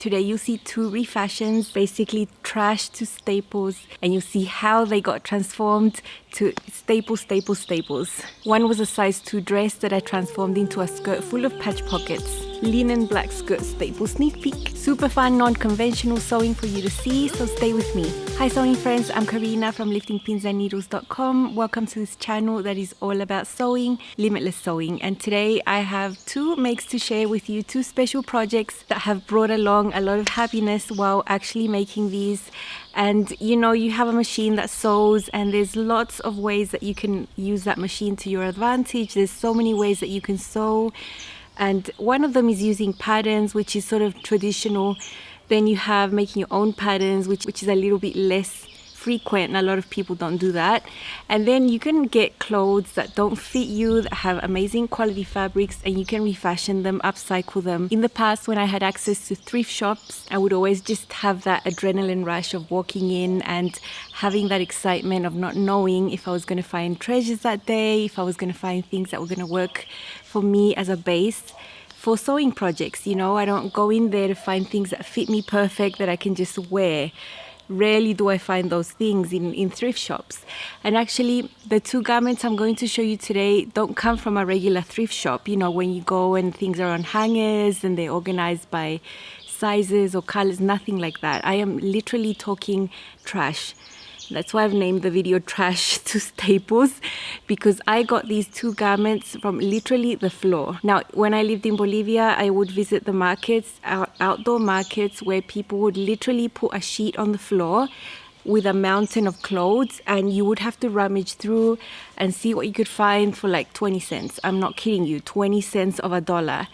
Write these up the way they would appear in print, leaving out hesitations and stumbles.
Today you'll see two refashions, basically trash to staples, and you'll see how they got transformed to staples. One was a size 2 dress that I transformed into a skirt full of patch pockets. Linen black skirt staple sneak peek. Super fun, non-conventional sewing for you to see, so stay with me. Hi sewing friends, I'm Karina from liftingpinsandneedles.com. Welcome to this channel that is all about sewing, limitless sewing. And today I have two makes to share with you, two special projects that have brought along a lot of happiness while actually making these. And you know, you have a machine that sews and there's lots of ways that you can use that machine to your advantage. There's so many ways that you can sew. And one of them is using patterns, which is sort of traditional. Then you have making your own patterns, which is a little bit less frequent, and a lot of people don't do that. And then you can get clothes that don't fit you, that have amazing quality fabrics, and you can refashion them, upcycle them. In the past, when I had access to thrift shops, I would always just have that adrenaline rush of walking in and having that excitement of not knowing if I was going to find treasures that day, if I was going to find things that were going to work for me as a base for sewing projects. You know, I don't go in there to find things that fit me perfect that I can just wear. Rarely do I find those things in thrift shops. And actually, the two garments I'm going to show you today don't come from a regular thrift shop. You know, when you go and things are on hangers and they're organized by sizes or colors, nothing like that. I am literally talking trash. That's why I've named the video Trash to Staples, because I got these two garments from literally the floor. Now, when I lived in Bolivia, I would visit the markets, outdoor markets, where people would literally put a sheet on the floor with a mountain of clothes, and you would have to rummage through and see what you could find for like 20 cents. I'm not kidding you, 20 cents of a dollar.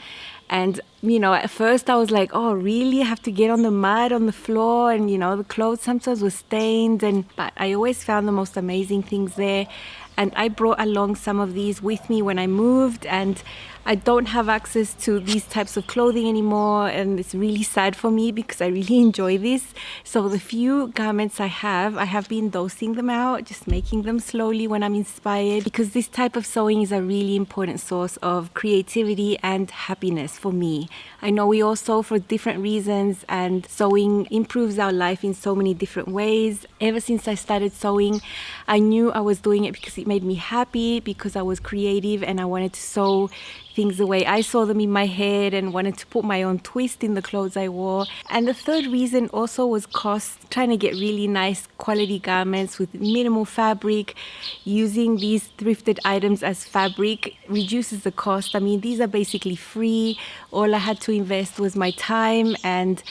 And, you know, at first I was like, oh, really? I have to get on the mud on the floor, and, you know, the clothes sometimes were stained. But I always found the most amazing things there. And I brought along some of these with me when I moved, and I don't have access to these types of clothing anymore, and it's really sad for me because I really enjoy this. So the few garments I have been dosing them out, just making them slowly when I'm inspired, because this type of sewing is a really important source of creativity and happiness for me. I know we all sew for different reasons, and sewing improves our life in so many different ways. Ever since I started sewing, I knew I was doing it because it made me happy, because I was creative and I wanted to sew things the way I saw them in my head and wanted to put my own twist in the clothes I wore. And the third reason also was cost, trying to get really nice quality garments with minimal fabric. Using these thrifted items as fabric reduces the cost. I mean, these are basically free. All I had to invest was my time, and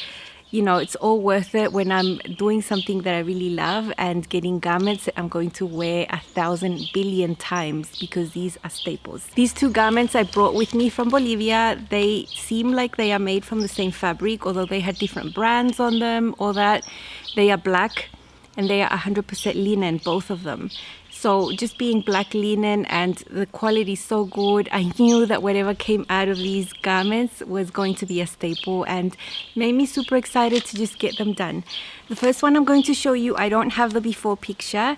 you know, it's all worth it when I'm doing something that I really love and getting garments that I'm going to wear 1,000 billion times, because these are staples. These two garments I brought with me from Bolivia. They seem like they are made from the same fabric, although they had different brands on them, or that they are black and they are 100% linen, both of them. So just being black linen, and the quality is so good, I knew that whatever came out of these garments was going to be a staple, and made me super excited to just get them done. The first one I'm going to show you, I don't have the before picture.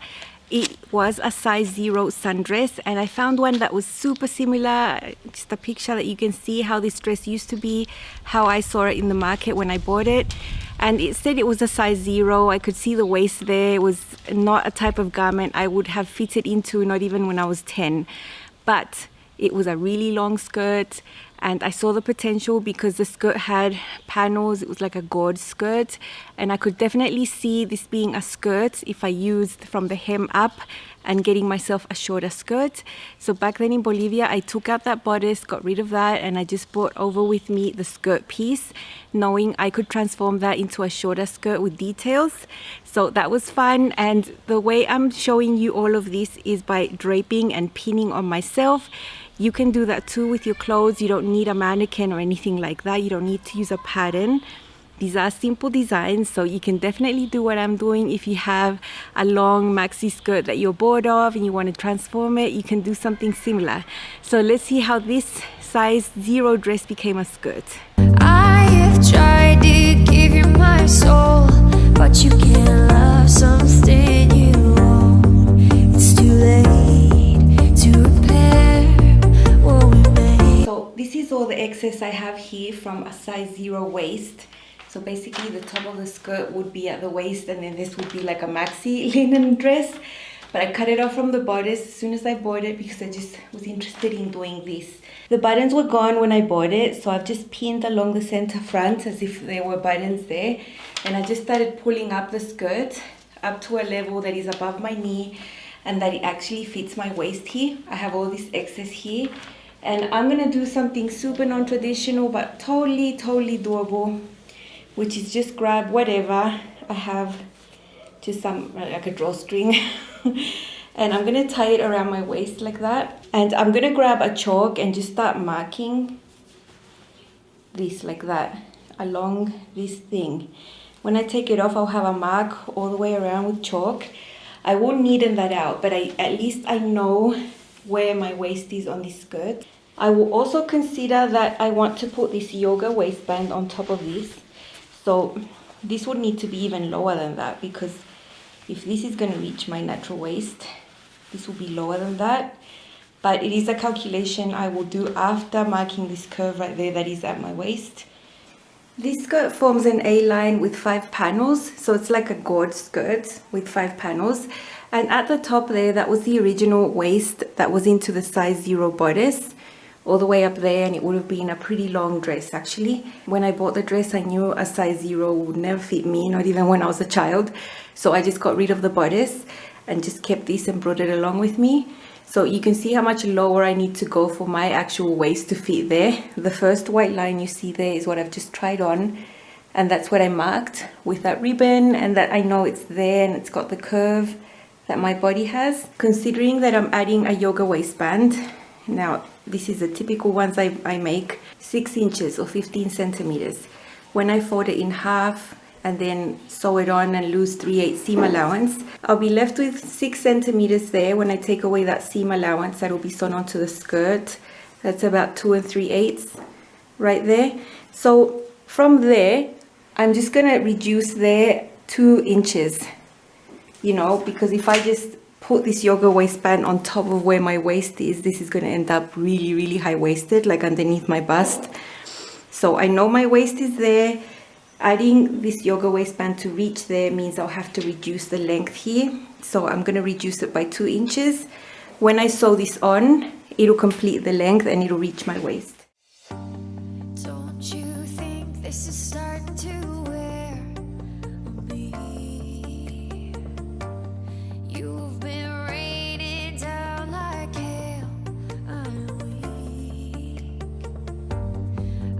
It was a size 0 sundress, and I found one that was super similar, just a picture that you can see how this dress used to be, how I saw it in the market when I bought it. And it said it was a size 0. I could see the waist there. It was not a type of garment I would have fitted into, not even when I was 10. But it was a really long skirt, and I saw the potential because the skirt had panels. It was like a gauze skirt, and I could definitely see this being a skirt if I used from the hem up and getting myself a shorter skirt. So back then in Bolivia, I took out that bodice, got rid of that, and I just brought over with me the skirt piece, knowing I could transform that into a shorter skirt with details. So that was fun. And the way I'm showing you all of this is by draping and pinning on myself. You can do that too with your clothes. You don't need a mannequin or anything like that. You don't need to use a pattern. These are simple designs, so you can definitely do what I'm doing. If you have a long maxi skirt that you're bored of and you want to transform it, you can do something similar. So let's see how this size 0 dress became a skirt. I have tried to give you my soul, but you can't love something you own. It's too late to repair what we made. So this is all the excess I have here from a size 0 waist. So basically the top of the skirt would be at the waist, and then this would be like a maxi linen dress. But I cut it off from the bodice as soon as I bought it because I just was interested in doing this. The buttons were gone when I bought it, so I've just pinned along the center front as if there were buttons there. And I just started pulling up the skirt up to a level that is above my knee and that it actually fits my waist here. I have all this excess here. And I'm gonna do something super non-traditional but totally doable, which is just grab whatever. I have just some, like a drawstring. And I'm gonna tie it around my waist like that. And I'm gonna grab a chalk and just start marking this like that along this thing. When I take it off, I'll have a mark all the way around with chalk. I won't neaten that out, but at least I know where my waist is on this skirt. I will also consider that I want to put this yoga waistband on top of this. So this would need to be even lower than that, because if this is going to reach my natural waist, this will be lower than that. But it is a calculation I will do after marking this curve right there that is at my waist. This skirt forms an A-line with 5 panels, so it's like a gourd skirt with 5 panels. And at the top there, that was the original waist that was into the size 0 bodice, all the way up there, and it would have been a pretty long dress actually. When I bought the dress, I knew a size 0 would never fit me, not even when I was a child. So I just got rid of the bodice and just kept this and brought it along with me. So you can see how much lower I need to go for my actual waist to fit there. The first white line you see there is what I've just tried on, and that's what I marked with that ribbon, and that I know it's there and it's got the curve that my body has. Considering that I'm adding a yoga waistband, now this is the typical ones I make, 6 inches or 15 centimeters. When I fold it in half and then sew it on and lose 3/8 seam allowance, I'll be left with 6 centimeters there. When I take away that seam allowance that will be sewn onto the skirt, that's about 2 3/8 right there. So from there, I'm just gonna reduce there 2 inches, you know, because if I just put this yoga waistband on top of where my waist is, this is gonna end up really high-waisted, like underneath my bust. So I know my waist is there. Adding this yoga waistband to reach there means I'll have to reduce the length here. So I'm going to reduce it by 2 inches. When I sew this on, it'll complete the length and it'll reach my waist. Don't you think this is starting to wear on me? You've been raining down like hail. I'm weak.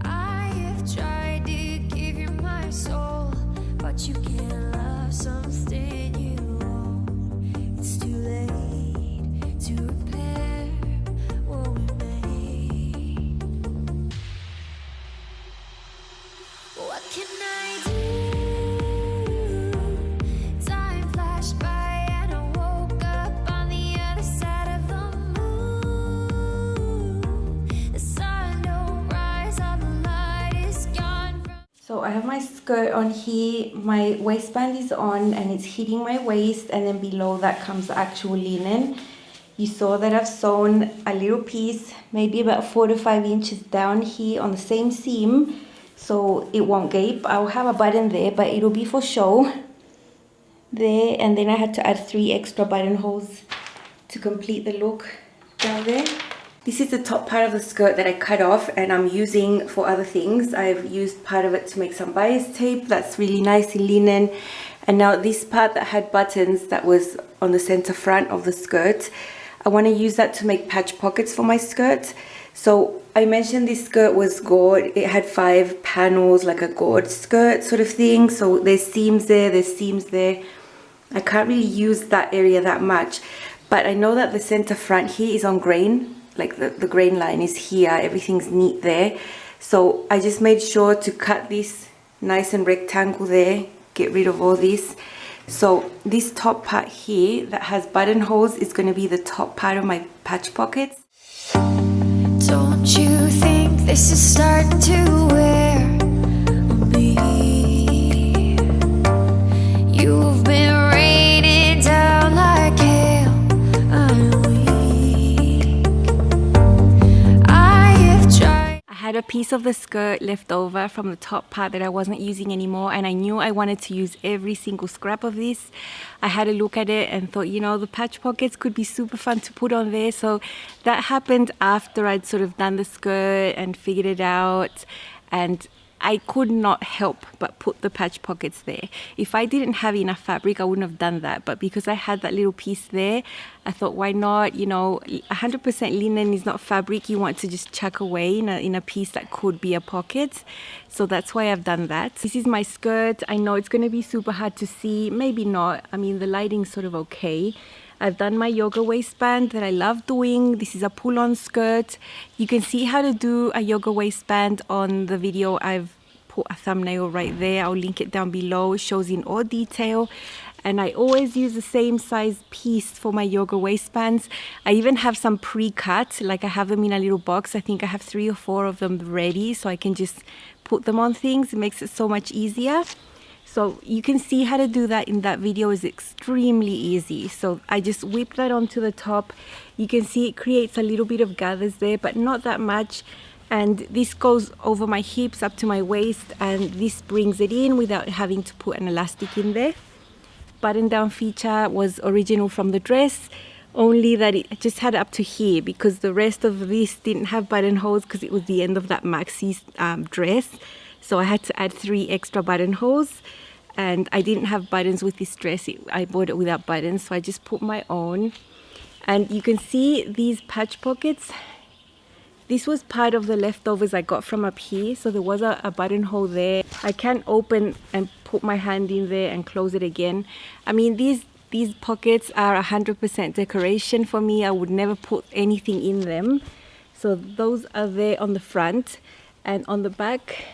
I have tried to give you my soul, but you can't love something you own. It's too late to repair what we made. What can I do? Time flashed by and I woke up on the other side of the moon. The sun don't rise, all the light is gone from. So I have my skirt on here, my waistband is on and it's hitting my waist, and then below that comes the actual linen. You saw that I've sewn a little piece, maybe about 4 to 5 inches down here on the same seam, so it won't gape. I'll have a button there, but it'll be for show there. And then I had to add 3 extra buttonholes to complete the look down there. This is the top part of the skirt that I cut off and I'm using for other things. I've used part of it to make some bias tape. That's really nice in linen. And now this part that had buttons that was on the center front of the skirt, I want to use that to make patch pockets for my skirt. So I mentioned this skirt was gourd. It had 5 panels, like a gourd skirt sort of thing. So there's seams there, there's seams there. I can't really use that area that much. But I know that the center front here is on grain. Like the grain line is here, everything's neat there. So I just made sure to cut this nice and rectangle there, get rid of all this. So this top part here that has buttonholes is going to be the top part of my patch pockets. Don't you think this is starting to wear on me? You've been raining down like hail. I'm weak. I have tried. I had a piece of the skirt left over from the top part that I wasn't using anymore, and I knew I wanted to use every single scrap of this. I had a look at it and thought, you know, the patch pockets could be super fun to put on there. So that happened after I'd sort of done the skirt and figured it out, and I could not help but put the patch pockets there. If I didn't have enough fabric, I wouldn't have done that. But because I had that little piece there, I thought, why not? You know, 100% linen is not fabric you want to just chuck away in a piece that could be a pocket. So that's why I've done that. This is my skirt. I know it's going to be super hard to see. Maybe not. I mean, the lighting's sort of okay. I've done my yoga waistband that I love doing. This is a pull-on skirt. You can see how to do a yoga waistband on the video. I've put a thumbnail right there. I'll link it down below. It shows in all detail. And I always use the same size piece for my yoga waistbands. I even have some pre-cut, like I have them in a little box. I think I have 3 or 4 of them ready, so I can just put them on things. It makes it so much easier. So you can see how to do that in that video. Is extremely easy. So I just whip that onto the top. You can see it creates a little bit of gathers there, but not that much. And this goes over my hips up to my waist, and this brings it in without having to put an elastic in there. Button down feature was original from the dress, only that it just had up to here because the rest of this didn't have buttonholes because it was the end of that maxi dress. So I had to add 3 extra buttonholes, and I didn't have buttons with this dress. I bought it without buttons, so I just put my own. And you can see these patch pockets. This was part of the leftovers I got from up here, so there was a buttonhole there. I can open and put my hand in there and close it again. I mean, these pockets are 100% decoration for me. I would never put anything in them. So those are there on the front, and on the back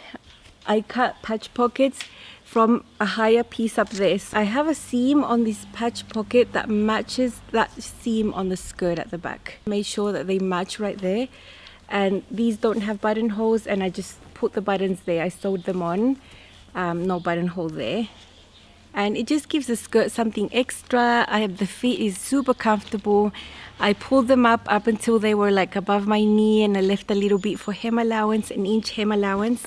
I cut patch pockets from a higher piece up there. So I have a seam on this patch pocket that matches that seam on the skirt at the back. Made sure that they match right there. And these don't have buttonholes, and I just put the buttons there. I sewed them on, no buttonhole there. And it just gives the skirt something extra. The fit is super comfortable. I pulled them up until they were like above my knee, and I left a little bit for hem allowance, an inch hem allowance.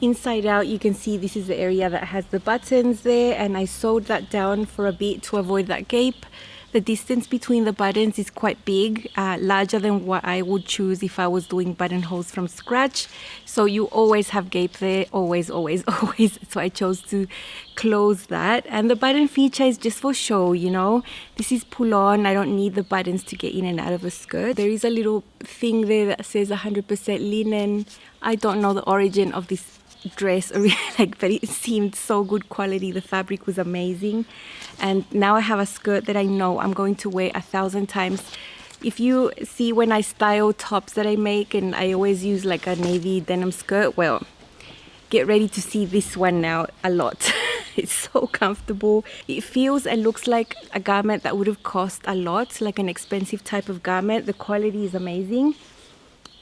Inside out, you can see this is the area that has the buttons there, and I sewed that down for a bit to avoid that gape. The distance between the buttons is quite big, larger than what I would choose if I was doing buttonholes from scratch. So you always have gape there, always, always, always. So I chose to close that. And the button feature is just for show, you know. This is pull on. I don't need the buttons to get in and out of the skirt. There is a little thing there that says 100% linen. I don't know the origin of this dress, but it seemed so good quality. The fabric was amazing, and now I have a skirt that I know I'm going to wear 1,000 times. If you see when I style tops that I make, and I always use like a navy denim skirt, well, get ready to see this one now a lot. It's so comfortable. It feels and looks like a garment that would have cost a lot, like an expensive type of garment. The quality is amazing,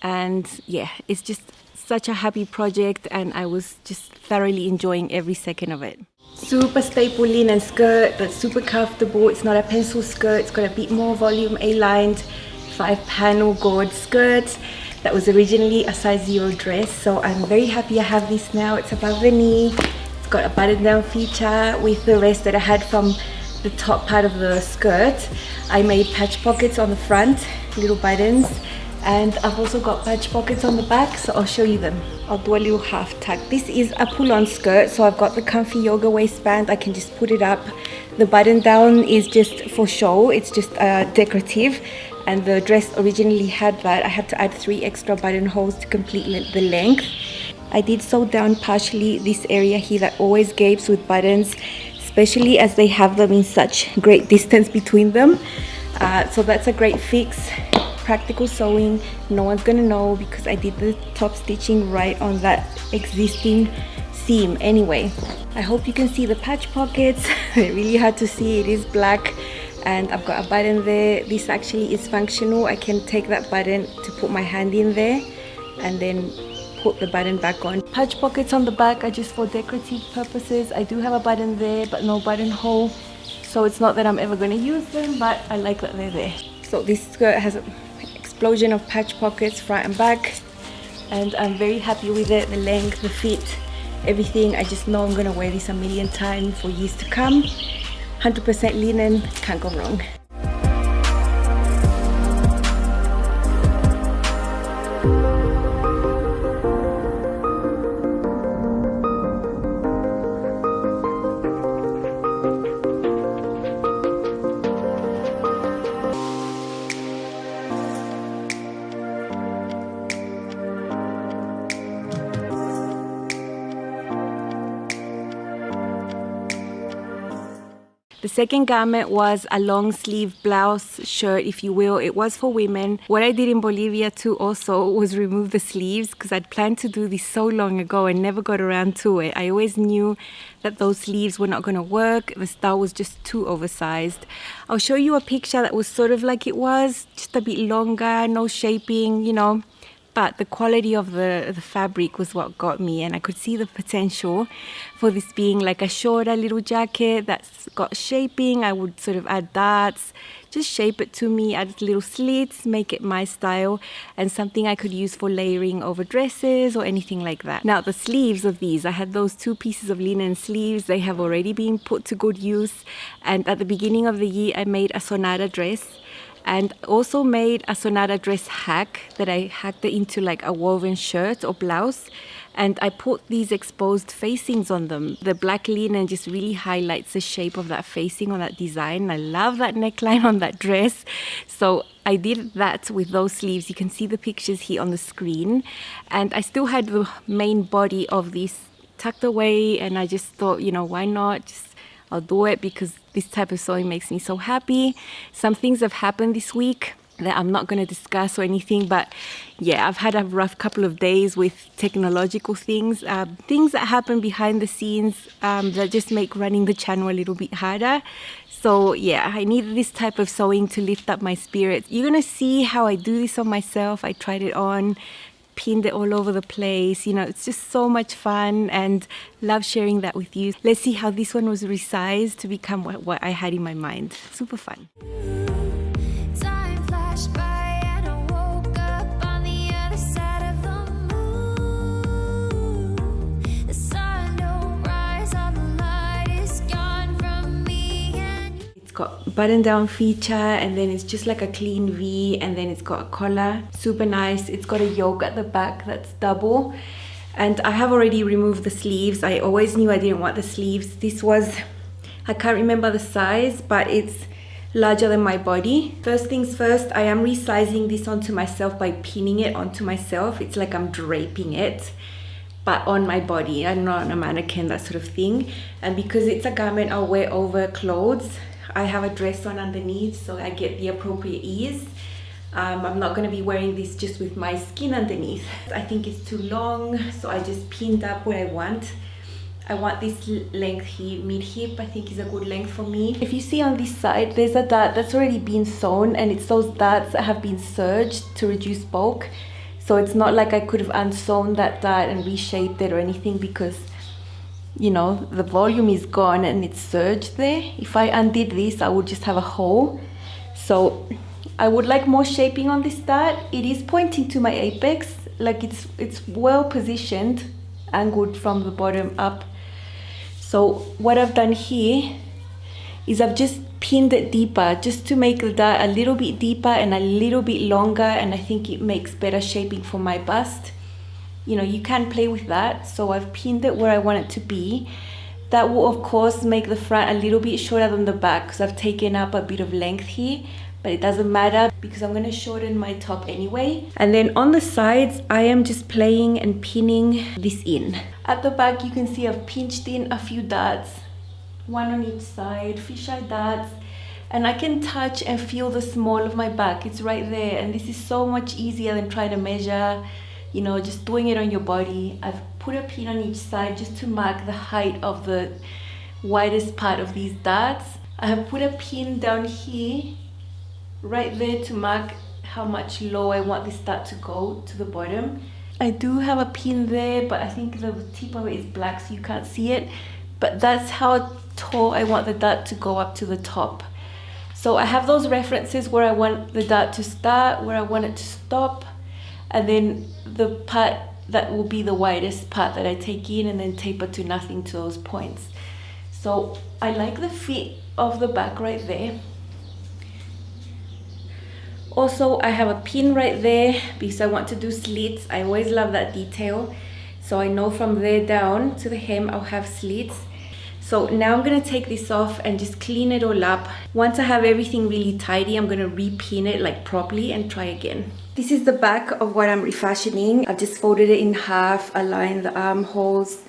and yeah, it's just such a happy project, and I was just thoroughly enjoying every second of it. Super staple linen skirt that's super comfortable. It's not a pencil skirt. It's got a bit more volume, A-lined 5-panel gold skirt that was originally a size 0 dress. So I'm very happy I have this now. It's above the knee. It's got a button down feature with the rest that I had from the top part of the skirt. I made patch pockets on the front, little buttons. And I've also got patch pockets on the back, so I'll show you them. I'll do a little half tuck. This is a pull-on skirt, so I've got the comfy yoga waistband. I can just put it up. The button down is just for show. It's just decorative, and the dress originally had that. I had to add 3 extra buttonholes to complete the length. I did sew down partially this area here that always gapes with buttons, especially as they have them in such great distance between them. So that's a great fix. Practical sewing, no one's gonna know because I did the top stitching right on that existing seam anyway. I hope you can see the patch pockets. They're really hard to see. It is black, and I've got a button there. This actually is functional. I can take that button to put my hand in there and then put the button back on. Patch pockets on the back are just for decorative purposes. I do have a button there but no buttonhole, so it's not that I'm ever going to use them, but I like that they're there. So this skirt has an explosion of patch pockets front and back. and I'm very happy with it. The length, the fit, everything. I just know I'm gonna wear this a million times for years to come. 100% linen, can't go wrong. The second garment was a long sleeve blouse shirt, if you will. It was for women. What I did in Bolivia too also was remove the sleeves, because I'd planned to do this so long ago and never got around to it. I always knew that those sleeves were not going to work. The style was just too oversized. I'll show you a picture that was sort of like it was, just a bit longer, no shaping, you know. But the quality of the fabric was what got me, and I could see the potential for this being like a shorter little jacket that's got shaping. I would sort of add darts, just shape it to me, add little slits, make it my style, and something I could use for layering over dresses or anything like that. Now the sleeves of these, I had those 2 pieces of linen sleeves. They have already been put to good use, and at the beginning of the year I made a sonata dress, and also made a sonata dress hack that I hacked it into like a woven shirt or blouse, and I put these exposed facings on them. The black linen just really highlights the shape of that facing on that design. I love that neckline on that dress, so I did that with those sleeves. You can see the pictures here on the screen, and I still had the main body of this tucked away, and I just thought, you know, why not, I'll do it because this type of sewing makes me so happy. Some things have happened this week that I'm not going to discuss or anything, but yeah, I've had a rough couple of days with technological things, things that happen behind the scenes that just make running the channel a little bit harder. So yeah, I needed this type of sewing to lift up my spirits. You're going to see how I do this on myself. I tried it on, pinned it all over the place. You know, it's just so much fun, and love sharing that with you. Let's see how this one was resized to become what I had in my mind. Super fun. Time flashed by and I woke up on the other side of the moon. The sun don't rise, all the light is gone from me and you. It's got button down feature, and then it's just like a clean V, and then it's got a collar. Super nice. It's got a yoke at the back that's double, and I have already removed the sleeves. I always knew I didn't want the sleeves. This was, I can't remember the size, but it's larger than my body. First things first, I am resizing this onto myself by pinning it onto myself. It's like I'm draping it, but on my body. I'm not on a mannequin, that sort of thing. And because it's a garment I'll wear over clothes, I have a dress on underneath, so I get the appropriate ease. I'm not going to be wearing this just with my skin underneath. I think it's too long, so I just pinned up where I want. I want this length here, mid-hip, I think is a good length for me. If you see on this side, there's a dart that's already been sewn, and it's those darts that have been serged to reduce bulk. So it's not like I could have unsewn that dart and reshaped it or anything, because, you know, the volume is gone and it's serged there. If I undid this, I would just have a hole. So I would like more shaping on this dart. It is pointing to my apex, like it's well positioned, angled from the bottom up. So what I've done here is I've just pinned it deeper, just to make the dart a little bit deeper and a little bit longer, and I think it makes better shaping for my bust. You know, you can play with that. So I've pinned it where I want it to be. That will of course make the front a little bit shorter than the back, because I've taken up a bit of length here, but it doesn't matter because I'm going to shorten my top anyway. And then on the sides, I am just playing and pinning this in. At the back, you can see I've pinched in a few darts, one on each side, fisheye darts, and I can touch and feel the small of my back. It's right there, and this is so much easier than trying to measure, you know, just doing it on your body. I've put a pin on each side just to mark the height of the widest part of these darts. I have put a pin down here, right there, to mark how much low I want this dart to go to the bottom. I do have a pin there, but I think the tip of it is black, so you can't see it. But that's how tall I want the dart to go up to the top. So I have those references where I want the dart to start, where I want it to stop. and then the part that will be the widest part that I take in, and then taper to nothing to those points. So I like the fit of the back right there. Also, I have a pin right there because I want to do slits. I always love that detail. So I know from there down to the hem I'll have slits. So now I'm gonna take this off and just clean it all up. Once I have everything really tidy, I'm gonna repin it like properly and try again. This is the back of what I'm refashioning. I've just folded it in half, aligned the armholes,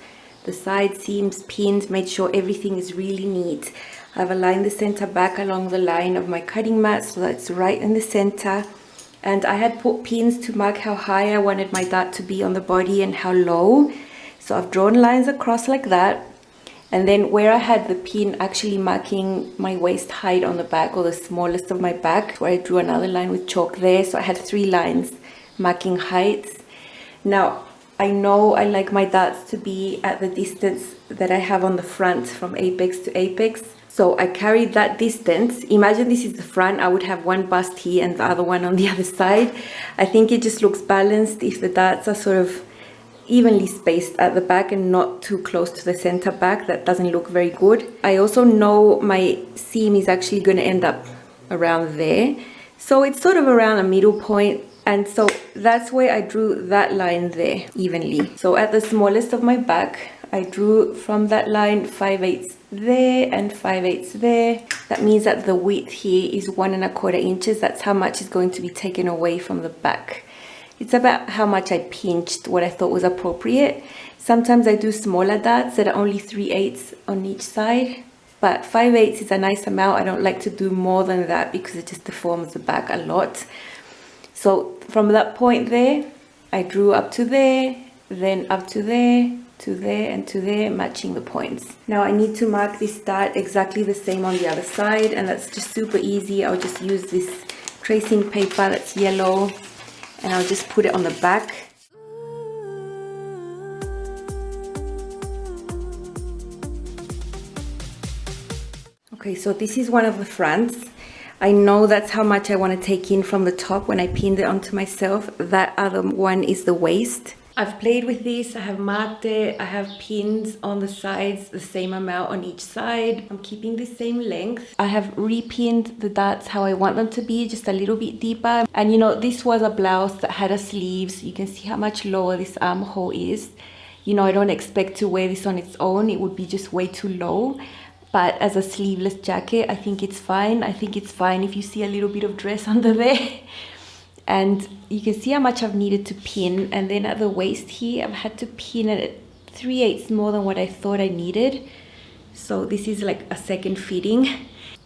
the side seams, pinned, made sure everything is really neat. I've aligned the center back along the line of my cutting mat so that's right in the center. And I had put pins to mark how high I wanted my dart to be on the body and how low. So I've drawn lines across like that. And then where I had the pin actually marking my waist height on the back, or the smallest of my back, where I drew another line with chalk there. So I had 3 lines marking heights. Now, I know I like my darts to be at the distance that I have on the front from apex to apex. So I carried that distance. Imagine this is the front. I would have one bust here and the other one on the other side. I think it just looks balanced if the darts are sort of evenly spaced at the back and not too close to the center back. That doesn't look very good. I also know my seam is actually going to end up around there, so it's sort of around a middle point, and so that's where I drew that line there evenly. So at the smallest of my back, I drew from that line 5/8 there and 5/8 there. That means that the width here is 1 1/4 inches. That's how much is going to be taken away from the back. It's about how much I pinched, what I thought was appropriate. Sometimes I do smaller darts that are only 3/8 on each side, but 5/8 is a nice amount. I don't like to do more than that because it just deforms the back a lot. So from that point there, I drew up to there, then up to there, to there, and to there, matching the points. Now I need to mark this dart exactly the same on the other side, and that's just super easy. I'll just use this tracing paper that's yellow, and I'll just put it on the back. Okay, so this is one of the fronts. I know that's how much I want to take in from the top when I pinned it onto myself. That other one is the waist. I've played with this, I have marked it, I have pins on the sides, the same amount on each side. I'm keeping the same length. I have repinned the darts how I want them to be, just a little bit deeper. And you know, this was a blouse that had a sleeves. You can see how much lower this armhole is. You know, I don't expect to wear this on its own. It would be just way too low. But as a sleeveless jacket, I think it's fine. I think it's fine if you see a little bit of dress under there. And you can see how much I've needed to pin. And then at the waist here, I've had to pin it at 3/8 more than what I thought I needed. So this is like a second fitting.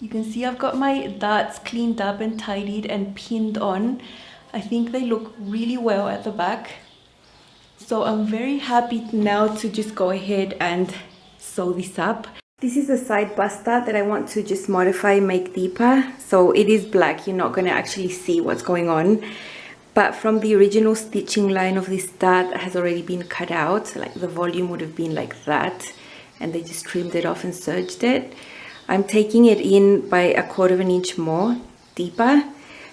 You can see I've got my darts cleaned up and tidied and pinned on. I think they look really well at the back. So I'm very happy now to just go ahead and sew this up. This is a side bust dart that I want to just modify, make deeper. So it is black, you're not going to actually see what's going on. But from the original stitching line of this dart that has already been cut out, like the volume would have been like that. And they just trimmed it off and serged it. I'm taking it in by 1/4 inch more, deeper.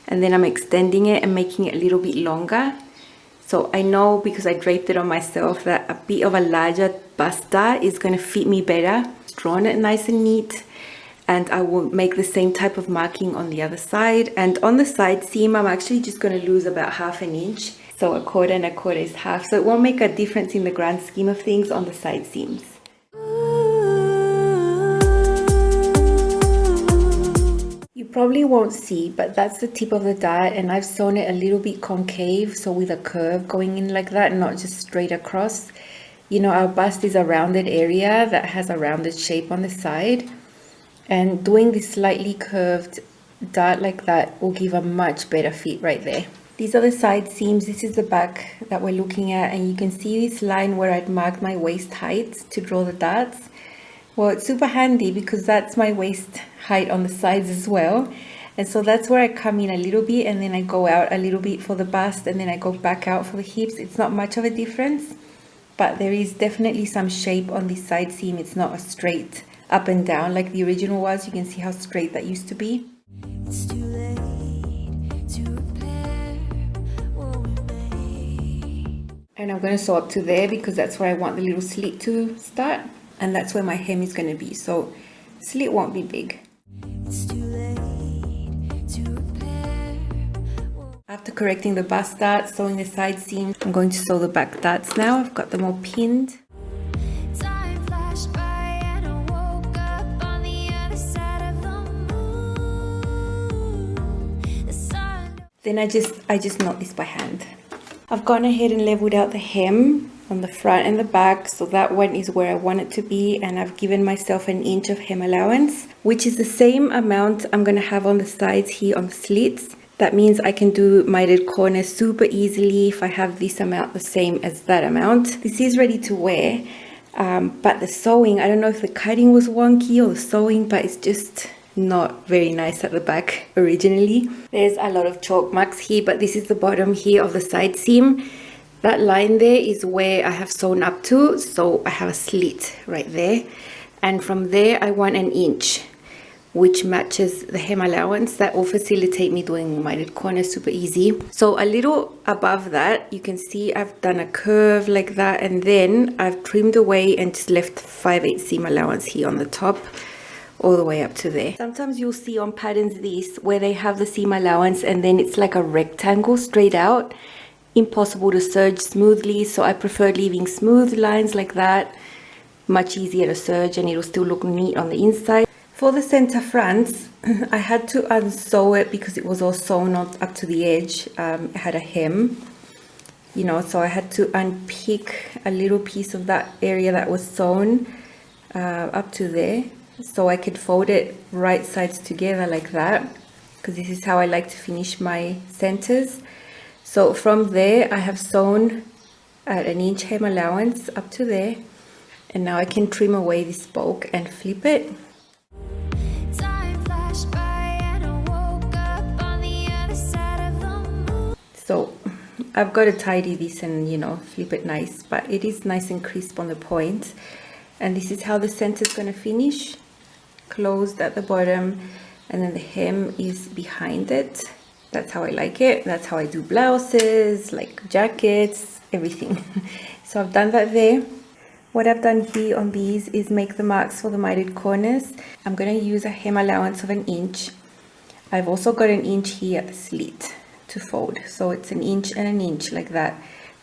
And then I'm extending it and making it a little bit longer. So I know because I draped it on myself that a bit of a larger bust dart is going to fit me better. Drawn it nice and neat, and I will make the same type of marking on the other side. And on the side seam, I'm actually just going to lose about 1/2 inch. So 1/4 and 1/4 is half. So it won't make a difference in the grand scheme of things on the side seams. You probably won't see, but that's the tip of the dart, and I've sewn it a little bit concave, so with a curve going in like that, not just straight across. You know, our bust is a rounded area that has a rounded shape on the side, and doing this slightly curved dart like that will give a much better fit right there. These are the side seams. This is the back that we're looking at, and you can see this line where I'd marked my waist height to draw the darts. Well, it's super handy because that's my waist height on the sides as well. And so that's where I come in a little bit, and then I go out a little bit for the bust, and then I go back out for the hips. It's not much of a difference, but there is definitely some shape on this side seam. It's not a straight up and down like the original was. You can see how straight that used to be. It's too late to repair what we made. And I'm going to sew up to there because that's where I want the little slit to start, and that's where my hem is going to be, so slit won't be big. It's too late to repair. After correcting the bust dart, sewing the side seams, I'm going to sew the back darts now. I've got them all pinned. Time flashed by and I woke up on the other side of the moon. The sun. Then I just knot this by hand. I've gone ahead and leveled out the hem on the front and the back, so that one is where I want it to be, and I've given myself an inch of hem allowance, which is the same amount I'm going to have on the sides here on the slits. That means I can do mitered corners super easily if I have this amount the same as that amount. This is ready to wear, but the sewing, I don't know if the cutting was wonky or the sewing, but it's just not very nice at the back originally. There's a lot of chalk marks here, but this is the bottom here of the side seam. That line there is where I have sewn up to, so I have a slit right there, and from there I want an inch, which matches the hem allowance. That will facilitate me doing mitered corners super easy. So a little above that, you can see I've done a curve like that, and then I've trimmed away and just left 5/8 seam allowance here on the top, all the way up to there. Sometimes you'll see on patterns this where they have the seam allowance and then it's like a rectangle straight out, impossible to serge smoothly, so I prefer leaving smooth lines like that, much easier to serge, and it'll still look neat on the inside. For the center fronts, I had to unsew it because it was all sewn up to the edge. It had a hem, you know, so I had to unpick a little piece of that area that was sewn up to there, so I could fold it right sides together like that, because this is how I like to finish my centers. So from there I have sewn at an inch hem allowance up to there, and now I can trim away this bulk and flip it. Time flashed by and I woke up on the other side of the moon. So I've got to tidy this and, you know, flip it nice, but it is nice and crisp on the point. And this is how the center is going to finish, closed at the bottom, and then the hem is behind it. That's how I like it. That's how I do blouses, like jackets, everything. So I've done that there. What I've done here on these is make the marks for the mitered corners. I'm going to use a hem allowance of an inch. I've also got an inch here at the slit to fold, so it's an inch and an inch like that.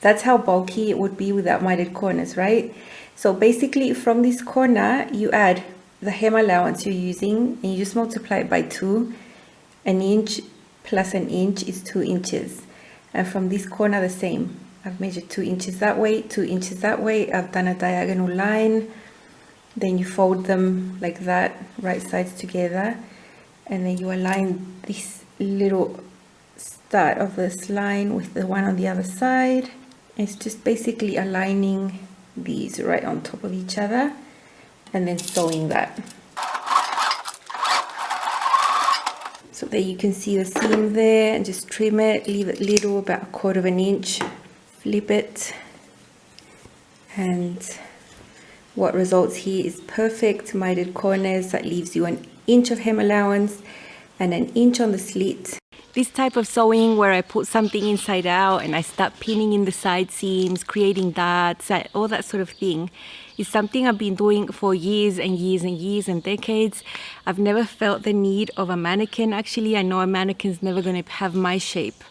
That's how bulky it would be without mitered corners, right? So basically from this corner you add the hem allowance you're using and you just multiply it by 2. An inch plus an inch is 2 inches, and from this corner the same. I've measured 2 inches that way, 2 inches that way. I've done a diagonal line, then you fold them like that, right sides together, and then you align this little start of this line with the one on the other side. It's just basically aligning these right on top of each other and then sewing that. So there you can see the seam there, and just trim it, leave it little, about 1/4 of an inch, flip it, and what results here is perfect mitered corners. That leaves you an inch of hem allowance and an inch on the slit. This type of sewing where I put something inside out and I start pinning in the side seams, creating darts, all that sort of thing, is something I've been doing for years and years and years and decades. I've never felt the need of a mannequin. Actually, I know a mannequin's never going to have my shape.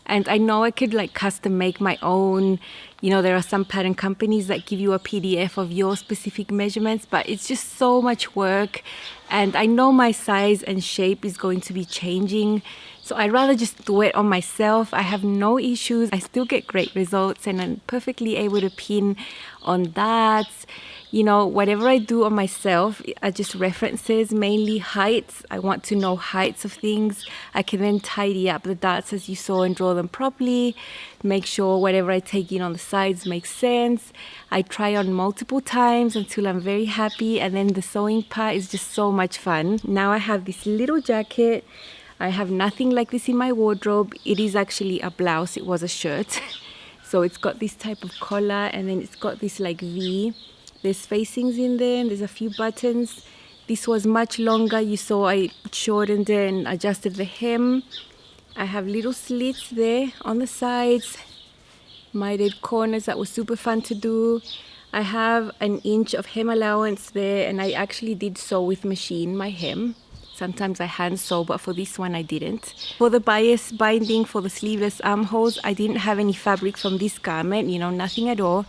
And I know I could like custom make my own. You know, there are some pattern companies that give you a PDF of your specific measurements, but it's just so much work. And I know my size and shape is going to be changing. So I'd rather just do it on myself. I have no issues. I still get great results, and I'm perfectly able to pin on that. You know, whatever I do on myself are just references, mainly heights. I want to know heights of things. I can then tidy up the darts as you saw and draw them properly. Make sure whatever I take in on the sides makes sense. I try on multiple times until I'm very happy, and then the sewing part is just so much fun. Now I have this little jacket. I have nothing like this in my wardrobe. It is actually a blouse. It was a shirt. So it's got this type of collar, and then it's got this like V. There's facings in there, and there's a few buttons. This was much longer. You saw I shortened it and adjusted the hem. I have little slits there on the sides. mitered corners that was super fun to do. I have an inch of hem allowance there, and I actually did sew with machine my hem. Sometimes I hand sew, but for this one I didn't. For the bias binding for the sleeveless armholes, I didn't have any fabric from this garment, you know, nothing at all.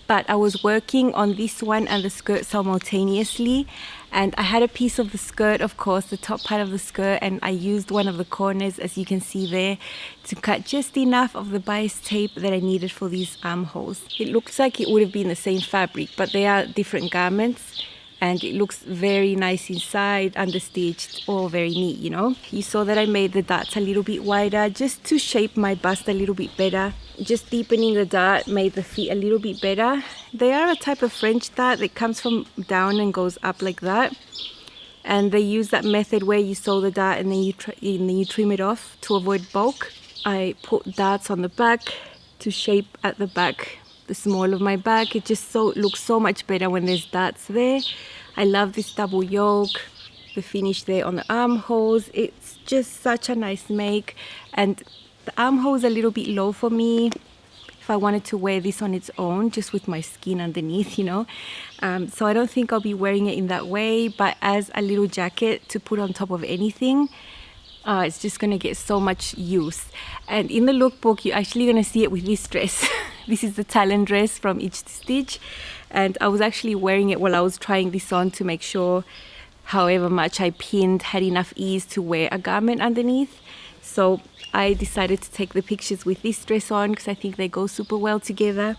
But I was working on this one and the skirt simultaneously, and I had a piece of the skirt, of course, the top part of the skirt, and I used one of the corners, as you can see there, to cut just enough of the bias tape that I needed for these armholes. It looks like it would have been the same fabric, but they are different garments, and it looks very nice inside, understitched, all very neat, you know. You saw that I made the darts a little bit wider just to shape my bust a little bit better. Just deepening the dart made the feet a little bit better. They are a type of French dart that comes from down and goes up like that. And they use that method where you sew the dart and then you trim it off to avoid bulk. I put darts on the back to shape at the back, the small of my back. It just looks so much better when there's darts there. I love this double yoke, the finish there on the armholes. It's just such a nice make, and the armhole is a little bit low for me if I wanted to wear this on its own, just with my skin underneath, you know. So I don't think I'll be wearing it in that way, but as a little jacket to put on top of anything, it's just going to get so much use. And in the lookbook, you're actually going to see it with this dress. This is the talon dress from Each Stitch, and I was actually wearing it while I was trying this on to make sure however much I pinned had enough ease to wear a garment underneath. So I decided to take the pictures with this dress on because I think they go super well together.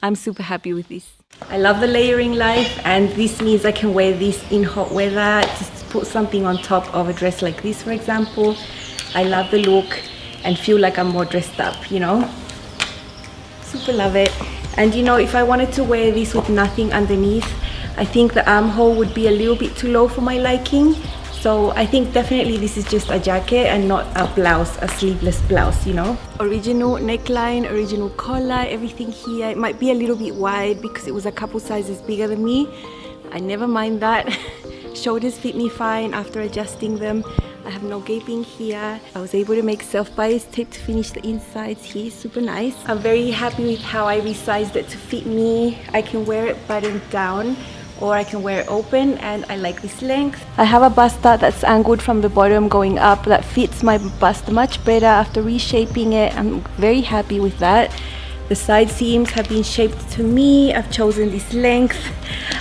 I'm super happy with this. I love the layering life, and this means I can wear this in hot weather. Just put something on top of a dress like this, for example. I love the look and feel like I'm more dressed up, you know. Super love it. And you know, if I wanted to wear this with nothing underneath, I think the armhole would be a little bit too low for my liking. So I think definitely this is just a jacket and not a blouse, a sleeveless blouse, you know. Original neckline, original collar, everything here. It might be a little bit wide because it was a couple sizes bigger than me. I never mind that. Shoulders fit me fine after adjusting them. I have no gaping here. I was able to make self-bias tape to finish the insides here, super nice. I'm very happy with how I resized it to fit me. I can wear it buttoned down, or I can wear it open, and I like this length. I have a bust dart that's angled from the bottom going up that fits my bust much better after reshaping it. I'm very happy with that. The side seams have been shaped to me. I've chosen this length.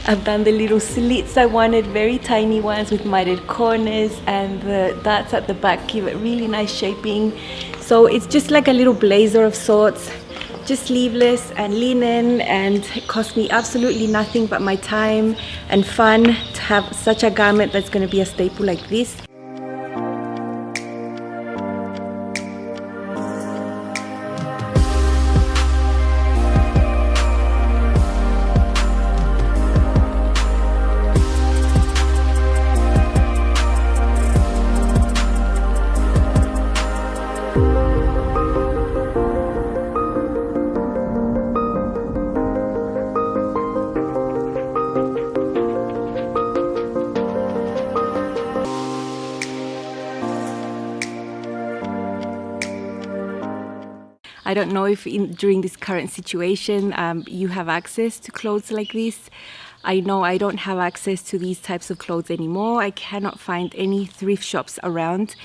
I've done the little slits I wanted, very tiny ones with mitered corners, and the darts at the back give it really nice shaping. So it's just like a little blazer of sorts. Just sleeveless and linen, and it cost me absolutely nothing but my time and fun to have such a garment that's going to be a staple like this. I don't know if during this current situation you have access to clothes like this. I know I don't have access to these types of clothes anymore. I cannot find any thrift shops around.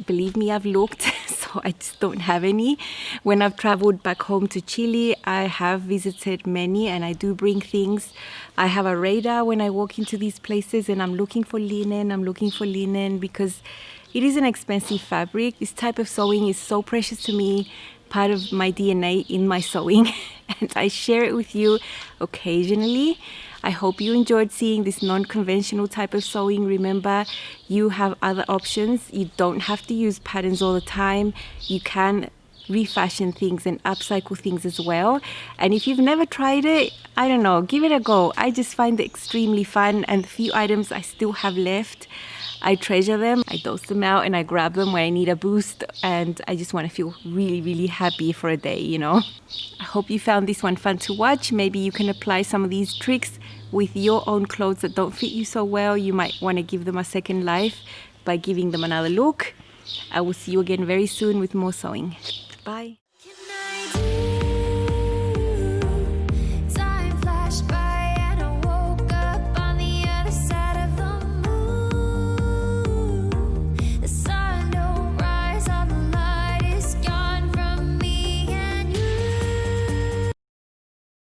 Believe me, I've looked, so I just don't have any. When I've traveled back home to Chile, I have visited many, and I do bring things. I have a radar when I walk into these places, and I'm looking for linen because it is an expensive fabric. This type of sewing is so precious to me, part of my DNA in my sewing, and I share it with you occasionally. I hope you enjoyed seeing this non-conventional type of sewing. Remember, you have other options. You don't have to use patterns all the time. You can refashion things and upcycle things as well. And if you've never tried it, I don't know, give it a go. I just find it extremely fun, and the few items I still have left, I treasure them. I dose them out and I grab them when I need a boost, and I just want to feel really, really happy for a day, you know. I hope you found this one fun to watch. Maybe you can apply some of these tricks with your own clothes that don't fit you so well. You might want to give them a second life by giving them another look. I will see you again very soon with more sewing. Bye.